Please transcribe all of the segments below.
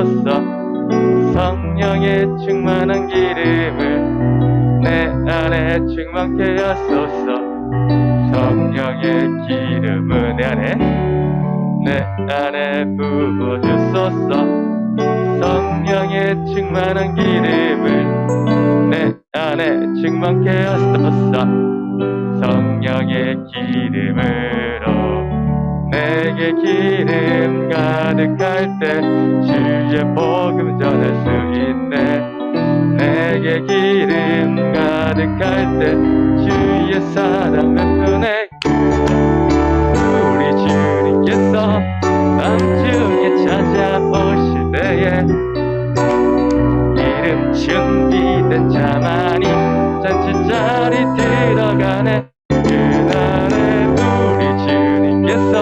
주소서. 성령의 충만한 기름을 내 안에 충만케 하소서. 성령의 기름을 내 안에 부어주소서. 성령의 충만한 기름을 내 안에 충만케 하소서. 성령의 기름으로 내게 기름 가득할 때 주의 복음 전할 수 있네. 내게 기름 가득할 때 주의 사랑 베푸네. 우리 주님께서 밤중에 찾아오실 때에 기름 준비된 자만이 잔치자리 들어가네. 그날에 우리 주님께서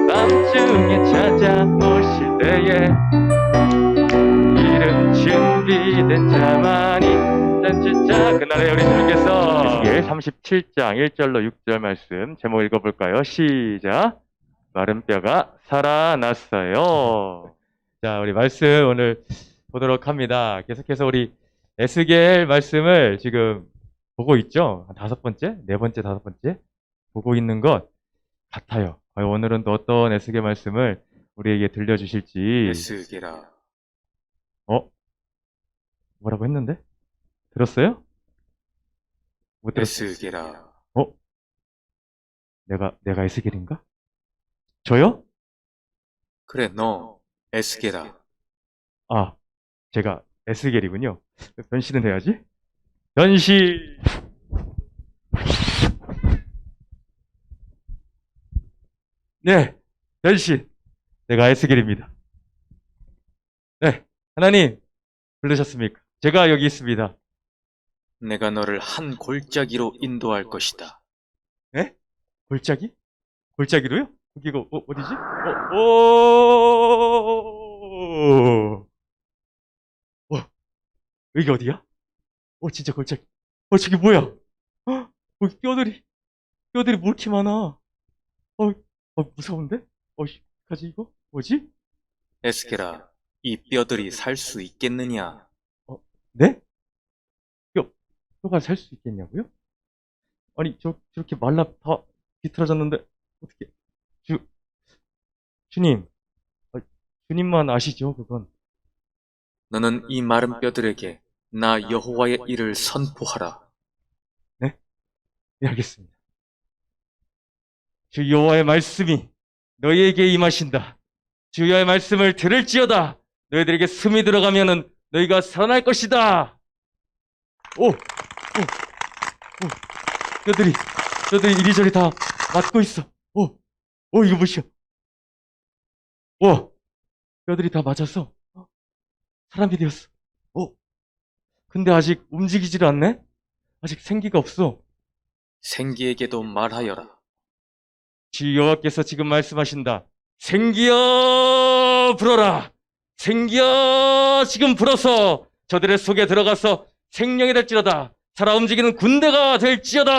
밤중에 찾아오실 때에 기름 준비된 자만이 잔치자. 그날에 우리 주님께서 에스겔 37장 1절로 6절 말씀 제목 읽어볼까요? 시작. 마른 뼈가 살아났어요. 자, 우리 말씀 오늘 보도록 합니다. 계속해서 우리 에스겔 말씀을 지금 보고 있죠? 한 5번째? 4번째, 5번째? 보고 있는 것 같아요. 오늘은 또 어떤 에스겔 말씀을 우리에게 들려주실지. 에스겔아, 뭐라고 했는데? 들었어요? 못 들었어요? 에스겔아, 내가 에스겔인가? 저요? 그래 너 에스겔아. 아, 제가 에스겔이군요. 변신은 해야지. 변신! 네, 변신. 내가 에스겔입니다. 네, 하나님 부르셨습니까? 제가 여기 있습니다. 내가 너를 한 골짜기로 인도할 것이다. 네? 골짜기? 골짜기로요? 거기가 어디지? 오, 여기 어디야? 진짜 골짜기. 저기 뭐야? 거기 뼈들이 뭐 이렇게 많아? 무서운데? 가지 이거? 뭐지? 에스겔아, 이 뼈들이 살 수 있겠느냐? 네? 뼈가 살 수 있겠냐고요? 아니, 저렇게 말라 다 비틀어졌는데, 어떻게, 주님, 주님만 아시죠, 그건. 너는 이 마른 뼈들에게 나 여호와의 일을 선포하라. 네? 네, 알겠습니다. 주 여호와의 말씀이 너희에게 임하신다. 주 여호와의 말씀을 들을지어다. 너희들에게 숨이 들어가면은 너희가 살아날 것이다. 뼈들이 이리저리 다 맞고 있어. 이거 뭐시야? 뼈들이 다 맞아서 사람이 되었어. 근데 아직 움직이질 않네? 아직 생기가 없어. 생기에게도 말하여라. 주 여호와께서 지금 말씀하신다. 생기여 불어라. 생기여 지금 불어서 저들의 속에 들어가서 생명이 될지어다. 살아 움직이는 군대가 될지어다.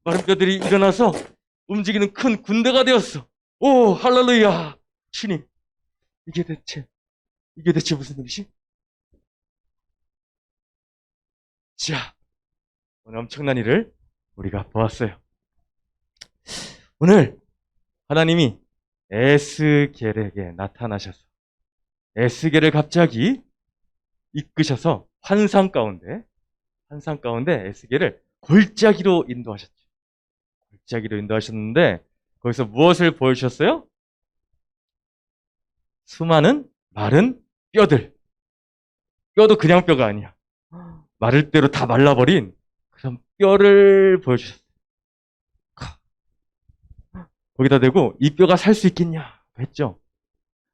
마른 뼈들이 일어나서 움직이는 큰 군대가 되었어. 할렐루야. 주님, 이게 대체 무슨 일이지? 자, 오늘 엄청난 일을 우리가 보았어요. 오늘 하나님이 에스겔에게 나타나셔서 에스겔을 갑자기 이끄셔서 환상 가운데 에스겔을 골짜기로 인도하셨죠. 골짜기로 인도하셨는데 거기서 무엇을 보여주셨어요? 수많은 마른 뼈들. 뼈도 그냥 뼈가 아니야. 마를 대로 다 말라버린 그런 뼈를 보여주셨어요. 거기다 대고 이 뼈가 살 수 있겠냐 했죠.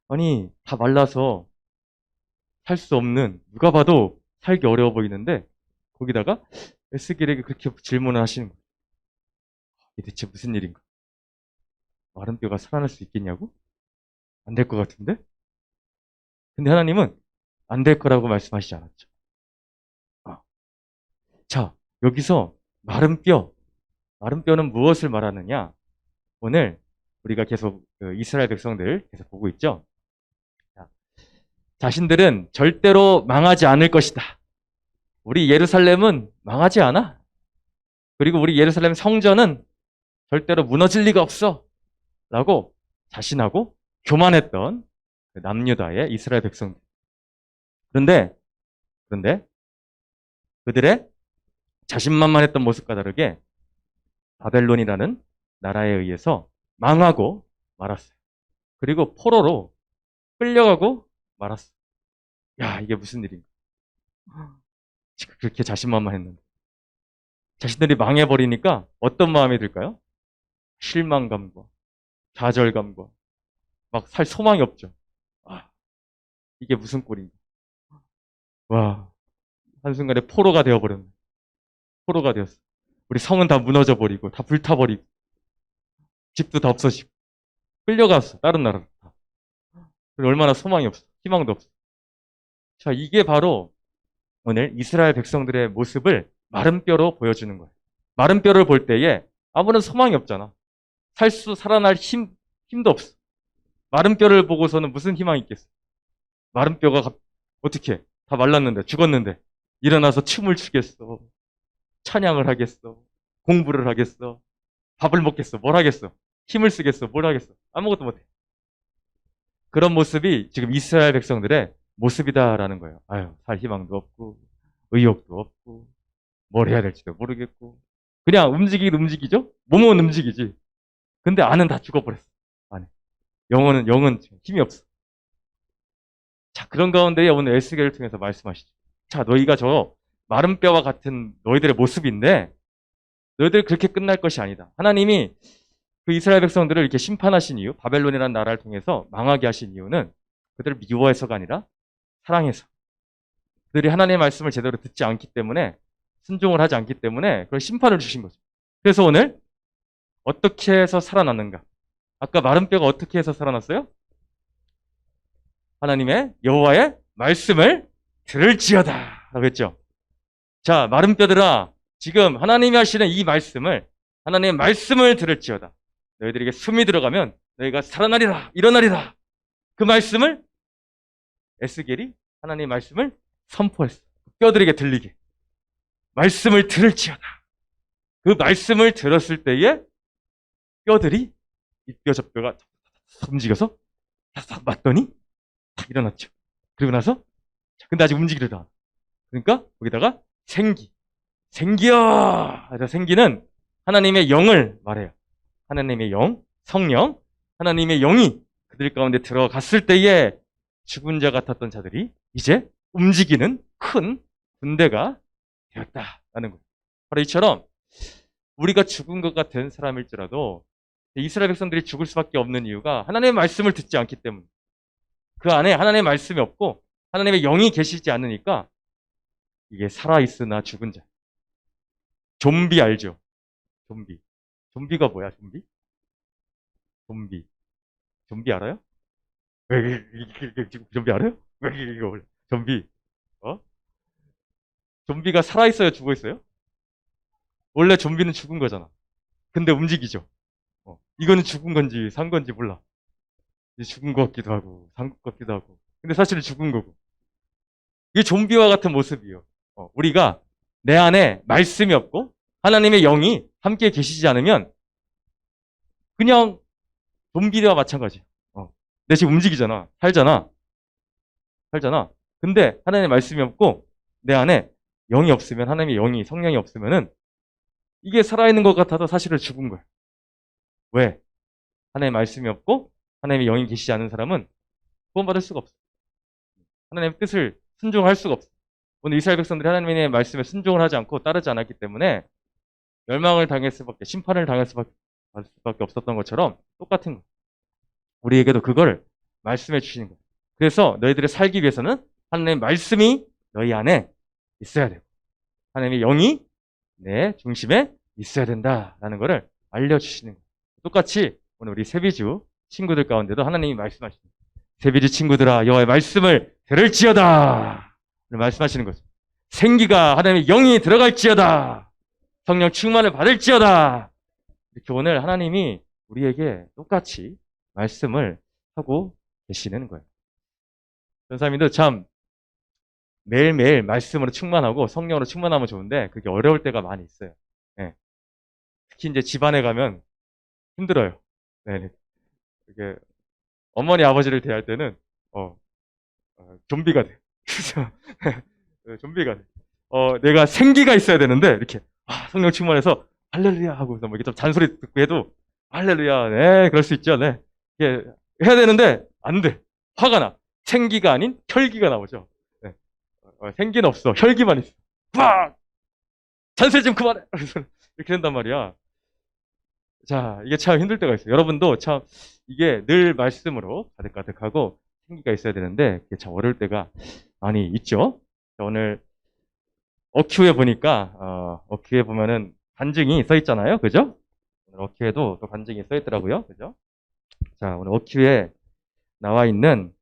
아니, 다 말라서 살 수 없는, 누가 봐도 살기 어려워 보이는데 거기다가 에스겔에게 그렇게 질문을 하시는 거예요. 이게 대체 무슨 일인가? 마른 뼈가 살아날 수 있겠냐고? 안 될 것 같은데? 근데 하나님은 안 될 거라고 말씀하시지 않았죠. 자, 여기서 마른 뼈. 마른 뼈는 무엇을 말하느냐? 오늘 우리가 계속 그 이스라엘 백성들 계속 보고 있죠? 자, 자신들은 절대로 망하지 않을 것이다. 우리 예루살렘은 망하지 않아. 그리고 우리 예루살렘 성전은 절대로 무너질 리가 없어. 라고 자신하고 교만했던 그 남유다의 이스라엘 백성들. 그런데 그들의 자신만만했던 모습과 다르게 바벨론이라는 나라에 의해서 망하고 말았어요. 그리고 포로로 끌려가고 말았어요. 야, 이게 무슨 일인가? 그렇게 자신만만했는데. 자신들이 망해버리니까 어떤 마음이 들까요? 실망감과 좌절감과 막 살 소망이 없죠. 아, 이게 무슨 꼴인가? 와, 한순간에 포로가 되어버렸네. 포로가 되었어. 우리 성은 다 무너져버리고, 다 불타버리고, 집도 다 없어지고, 끌려갔어. 다른 나라로. 그리고 얼마나 소망이 없어. 희망도 없어. 자, 이게 바로 오늘 이스라엘 백성들의 모습을 마른 뼈로 보여주는 거예요. 마른 뼈를 볼 때에 아무런 소망이 없잖아. 살아날 힘도 없어. 마른 뼈를 보고서는 무슨 희망이 있겠어? 마른 뼈가 어떻게 해? 다 말랐는데, 죽었는데, 일어나서 춤을 추겠어. 찬양을 하겠어. 공부를 하겠어. 밥을 먹겠어. 뭘 하겠어? 힘을 쓰겠어. 뭘 하겠어? 아무것도 못해. 그런 모습이 지금 이스라엘 백성들의 모습이다라는 거예요. 아유, 살 희망도 없고, 의욕도 없고, 뭘 해야 될지도 모르겠고. 그냥 움직이긴 움직이죠? 몸은 움직이지. 근데 안은 다 죽어버렸어. 안에. 영은 힘이 없어. 자, 그런 가운데에 오늘 에스겔을 통해서 말씀하시죠. 자, 너희가 저 마른 뼈와 같은 너희들의 모습인데, 너희들 그렇게 끝날 것이 아니다. 하나님이 그 이스라엘 백성들을 이렇게 심판하신 이유, 바벨론이라는 나라를 통해서 망하게 하신 이유는 그들을 미워해서가 아니라 사랑해서. 그들이 하나님의 말씀을 제대로 듣지 않기 때문에, 순종을 하지 않기 때문에 그걸 심판을 주신 거죠. 그래서 오늘 어떻게 해서 살아났는가? 아까 마른 뼈가 어떻게 해서 살아났어요? 하나님의 여호와의 말씀을 들을지어다 라고 했죠. 자, 마른 뼈들아, 지금 하나님이 하시는 이 말씀을, 하나님의 말씀을 들을지어다. 너희들에게 숨이 들어가면 너희가 살아나리라, 일어나리라. 그 말씀을 에스겔이 하나님의 말씀을 선포했어. 뼈들에게 들리게. 말씀을 들을지어다. 그 말씀을 들었을 때에 뼈들이 이 뼈 저 뼈가 움직여서 탁 맞더니 탁 일어났죠. 그리고 나서 근데 아직 움직이려다 않아. 그러니까 거기다가 생기야. 생기는 하나님의 영을 말해요. 하나님의 영, 성령, 하나님의 영이 그들 가운데 들어갔을 때에 죽은 자 같았던 자들이 이제 움직이는 큰 군대가 되었다라는 거예요. 바로 이처럼 우리가 죽은 것 같은 사람일지라도 이스라엘 백성들이 죽을 수밖에 없는 이유가 하나님의 말씀을 듣지 않기 때문에, 그 안에 하나님의 말씀이 없고 하나님의 영이 계시지 않으니까 이게 살아있으나 죽은 자. 좀비 알죠? 좀비. 좀비가 뭐야, 좀비? 좀비 알아요? 좀비 알아요? 좀비. 좀비가 살아있어요, 죽어있어요? 원래 좀비는 죽은 거잖아. 근데 움직이죠. 이거는 죽은 건지 산 건지 몰라. 죽은 것 같기도 하고, 산 것 같기도 하고. 근데 사실은 죽은 거고. 이게 좀비와 같은 모습이에요. 우리가 내 안에 말씀이 없고 하나님의 영이 함께 계시지 않으면 그냥 좀비와 마찬가지. 내 지금 움직이잖아. 살잖아. 근데 하나님의 말씀이 없고 내 안에 영이 없으면, 하나님의 영이, 성령이 없으면은 이게 살아있는 것 같아도 사실은 죽은 거야. 왜? 하나님의 말씀이 없고 하나님의 영이 계시지 않은 사람은 구원받을 수가 없어. 하나님의 뜻을 순종할 수가 없어. 오늘 이스라엘 백성들이 하나님의 말씀에 순종을 하지 않고 따르지 않았기 때문에 멸망을 당할 수밖에, 심판을 당할 수밖에 없었던 것처럼 똑같은 거예요. 우리에게도 그걸 말씀해 주시는 거예요. 그래서 너희들이 살기 위해서는 하나님의 말씀이 너희 안에 있어야 되고 하나님의 영이 내 중심에 있어야 된다라는 것을 알려주시는 거예요. 똑같이 오늘 우리 세비주 친구들 가운데도 하나님이 말씀하시는 거예요. 세비주 친구들아, 여호와의 말씀을 들을지어다 말씀하시는 거죠. 생기가, 하나님의 영이 들어갈지어다. 성령 충만을 받을지어다. 이렇게 오늘 하나님이 우리에게 똑같이 말씀을 하고 계시는 거예요. 전사님도 참 매일매일 말씀으로 충만하고 성령으로 충만하면 좋은데 그게 어려울 때가 많이 있어요. 네. 특히 이제 집안에 가면 힘들어요. 네. 이게 어머니 아버지를 대할 때는 좀비가 돼. 그래서 좀비가 돼. 내가 생기가 있어야 되는데 이렇게 성령 충만해서 할렐루야 하고 뭐 이렇게 좀 잔소리 듣고 해도 할렐루야, 네, 그럴 수 있죠, 네. 이게 해야 되는데 안 돼. 화가 나. 생기가 아닌 혈기가 나오죠. 네. 생기는 없어. 혈기만 있어. 빡! 잔소리 좀 그만해. 이렇게 된단 말이야. 자, 이게 참 힘들 때가 있어요. 여러분도 참 이게 늘 말씀으로 가득가득하고 생기가 있어야 되는데 그게 참 어려울 때가 많이 있죠. 오늘 어큐에 보니까 어큐에 보면은 간증이 써 있잖아요. 그죠? 오늘 어큐에도 또 간증이 써 있더라고요. 그죠? 자, 오늘 어큐에 나와 있는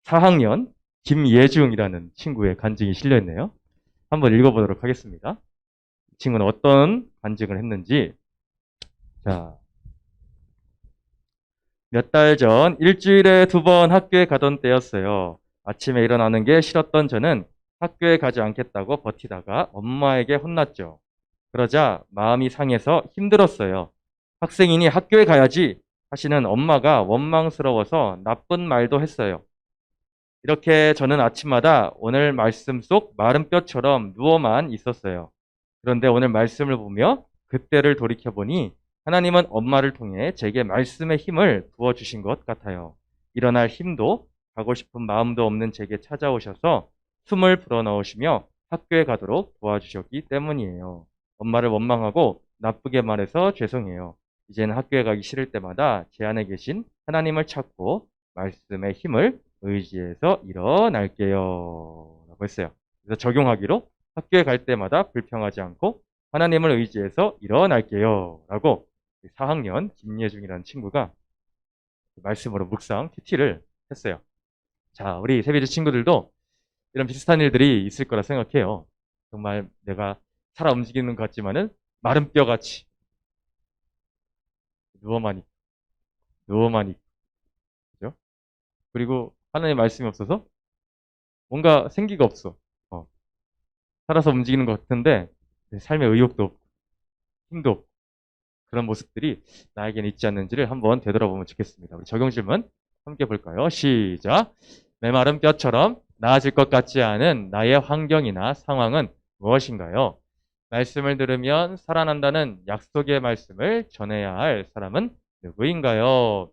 4학년 김예중이라는 친구의 간증이 실려 있네요. 한번 읽어보도록 하겠습니다. 이 친구는 어떤 간증을 했는지. 자, 몇 달 전 일주일에 2번 학교에 가던 때였어요. 아침에 일어나는 게 싫었던 저는 학교에 가지 않겠다고 버티다가 엄마에게 혼났죠. 그러자 마음이 상해서 힘들었어요. 학생이니 학교에 가야지 하시는 엄마가 원망스러워서 나쁜 말도 했어요. 이렇게 저는 아침마다 오늘 말씀 속 마른 뼈처럼 누워만 있었어요. 그런데 오늘 말씀을 보며 그때를 돌이켜보니 하나님은 엄마를 통해 제게 말씀의 힘을 부어주신 것 같아요. 일어날 힘도 가고 싶은 마음도 없는 제게 찾아오셔서 숨을 불어넣으시며 학교에 가도록 도와주셨기 때문이에요. 엄마를 원망하고 나쁘게 말해서 죄송해요. 이제는 학교에 가기 싫을 때마다 제 안에 계신 하나님을 찾고 말씀의 힘을 의지해서 일어날게요. 라고 했어요. 그래서 적용하기로 학교에 갈 때마다 불평하지 않고 하나님을 의지해서 일어날게요. 라고 4학년 김예중이라는 친구가 말씀으로 묵상 PT를 했어요. 자, 우리 세비주 친구들도 이런 비슷한 일들이 있을 거라 생각해요. 정말 내가 살아 움직이는 것 같지만은 마른 뼈같이 누워만 있고, 그죠? 그리고 하나님의 말씀이 없어서 뭔가 생기가 없어. 살아서 움직이는 것 같은데 내 삶의 의욕도 없고 힘도 없고 그런 모습들이 나에게는 있지 않는지를 한번 되돌아보면 좋겠습니다. 우리 적용 질문 함께 볼까요? 시작. 메마른 뼈처럼 나아질 것 같지 않은 나의 환경이나 상황은 무엇인가요? 말씀을 들으면 살아난다는 약속의 말씀을 전해야 할 사람은 누구인가요?